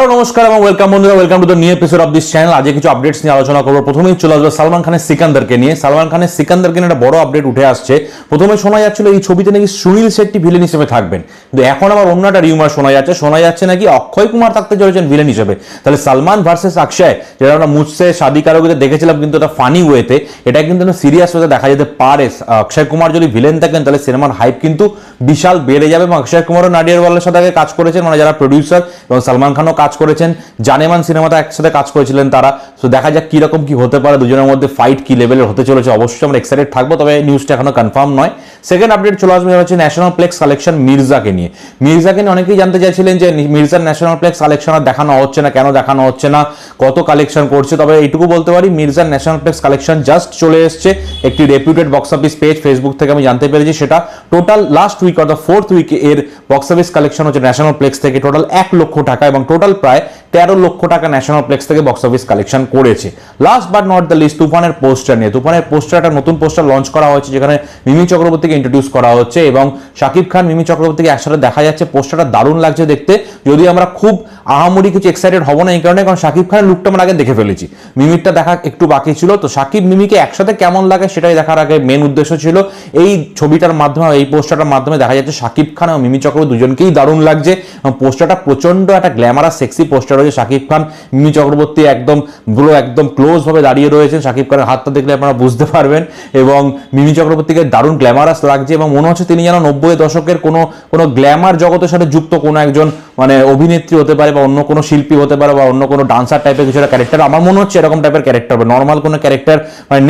Hello নমস্কার এবং welcome বন্ধুরা, welcome to the new episode of this channel. আজকে কিছু আপডেটস নিয়ে আলোচনা করবো। প্রথমেই চলে আসবে সালমান খানের সিকান্দারকে নিয়ে। সালমান খানের সিকান্দারকে নিয়ে একটা বড় আপডেট উঠে আসছে। প্রথমে শোনা যাচ্ছিল এই ছবিতে নাকি সুনীল শেট্টি ভিলেন হিসেবে থাকবেন, কিন্তু এখন আবার অন্য একটা রিউমার শোনা যাচ্ছে নাকি অক্ষয় কুমার থাকতে চলেছেন ভিলেন হিসেবে। তাহলে সালমান ভার্সেস অক্ষয়, যেটা আমরা মুঝসে শাদি কারোগিতে দেখেছিলাম কিন্তু এটা ফানি ওয়েতে, এটা কিন্তু সিরিয়াস ওয়েতে দেখা যেতে পারে। অক্ষয় কুমার যদি ভিলেন থাকেন তাহলে সিনেমার হাইপ কিন্তু বিশাল বেড়ে যাবে। এবং অক্ষয় কুমারও নাডিয়ারওয়ালের সাথে কাজ করেছেন, মানে যারা প্রডিউসার, এবং সালমান খানও কাজ করেছেন। জানেমান সিনেমাতে একসাথে কাজ করেছিলেন তারা। তো দেখা যাক কিরকম কি হতে পারে, দুজনের মধ্যে ফাইট কি লেভেলের হতে চলেছে। অবশ্যই আমরা এক্সাইটেড থাকবো, তবে নিউজটা এখনো কনফার্ম নয়। সেকেন্ড আপডেট চলে আসবে হচ্ছে ন্যাশনাল প্লেক্স কালেকশন মির্জাকে নিয়ে। মির্জাকে নিয়ে অনেকেই জানতে চাইছিলেন যে মির্জার ন্যাশনাল প্লেক্স কালেকশন আর দেখানো হচ্ছে না, কেন দেখানো হচ্ছে না, কত কালেকশন করছে। তবে এইটুকু বলতে পারি, মির্জার ন্যাশনাল প্লেক্স কালেকশন জাস্ট চলে এসছে একটি রেপুটেড বক্স অফিস পেজ ফেসবুক থেকে আমি জানতে পেরেছি। সেটা টোটাল লাস্ট উইক অর্থাৎ 4th উইকে এর বক্স অফিস কালেকশন হচ্ছে ন্যাশনাল প্লেক্স থেকে টোটাল 1 লক্ষ টাকা, এবং টোটাল প্রায় 13 লক্ষ টাকা ন্যাশনাল প্লেক্স থেকে বক্স অফিস কালেকশন করেছে। Last but not the least, তুফানের পোস্টার নিয়ে। তুফানের পোস্টার, একটা নতুন পোস্টার লঞ্চ করা হয়েছে যেখানে মিমি চক্রবর্তীকে ইন্ট্রোডিউস করা হচ্ছে এবং শাকিব খান মিমি চক্রবর্তীকে একসাথে দেখা যাচ্ছে। পোস্টারটা দারুণ লাগছে দেখতে, যদি আমরা খুব আহামরি কিছু এক্সাইটেড হব না এই কারণে, কারণ শাকিব খানের লুকটা আমরা আগে দেখে ফেলেছি, মিমিরটা দেখা একটু বাকি ছিল। তো শাকিব মিমিকে একসাথে কেমন লাগে সেটাই দেখার আগে মেন উদ্দেশ্য ছিল। এই ছবিটার মাধ্যমে, এই পোস্টারটার মাধ্যমে দেখা যাচ্ছে শাকিব খান এবং মিমি চক্রবর্তী দুজনকেই দারুণ লাগছে। এবং পোস্টারটা প্রচন্ড একটা গ্ল্যামারাস সেক্সি পোস্টার রয়েছে। শাকিব খান মিমি চক্রবর্তী একদম ক্লোজ ভাবে দাঁড়িয়ে রয়েছেন, শাকিব খানের হাতটা দেখলে আপনারা বুঝতে পারবেন। এবং মিমি চক্রবর্তীকে দারুণ গ্ল্যামারাস লাগছে এবং মনে হচ্ছে তিনি যেন 90 দশকের কোনো গ্ল্যামার জগতের সাথে যুক্ত কোনো একজন মানে অভিনেত্রী হতে পারে, বা অন্য কোনো শিল্পী হতে পারে, বা অন্য কোনো ডান্সার টাইপের কিছু একটা ক্যারেক্টার। আমার মনে হচ্ছে এরকম টাইপের ক্যারেক্টার হবে, নর্মাল কোনো ক্যারেক্টার মানে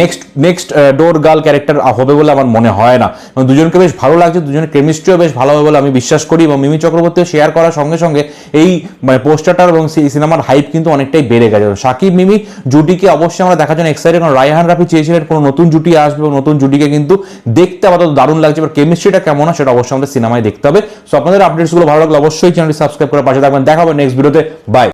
নেক্সট ডোর গার্ল ক্যারেক্টার হবে বলে আমার মনে হয় না। এবং দুজনকে বেশ ভালো লাগছে, দুজনের কেমিস্ট্রিও বেশ ভালো হবে বলে আমি বিশ্বাস করি। এবং মিমি চক্রবর্তী শেয়ার করার সঙ্গে সঙ্গে এই মানে পোস্টারটার এবং সেই সিনেমার হাইপ কিন্তু অনেকটাই বেড়ে গেছে। শাকিব মিমি জুটিকে অবশ্যই আমরা দেখার জন্য এক্সাইটেড, কারণ রায়হান রাফি চেয়েছিলেন কোনো নতুন জুটি আসবে, এবং নতুন জুটিকে কিন্তু দেখতে আপাতত দারুণ লাগছে। এবার কেমিস্ট্রিটা কেমন হয় সেটা অবশ্যই আমাদের সিনেমায় দেখতে হবে। সো আপনাদের আপডেটসগুলো ভালো লাগলে অবশ্যই চ্যানেলটি সাবস্ক্রাইব করে পাশে থাকবেন। দেখা হবে নেক্সট ভিডিওতে। বাই।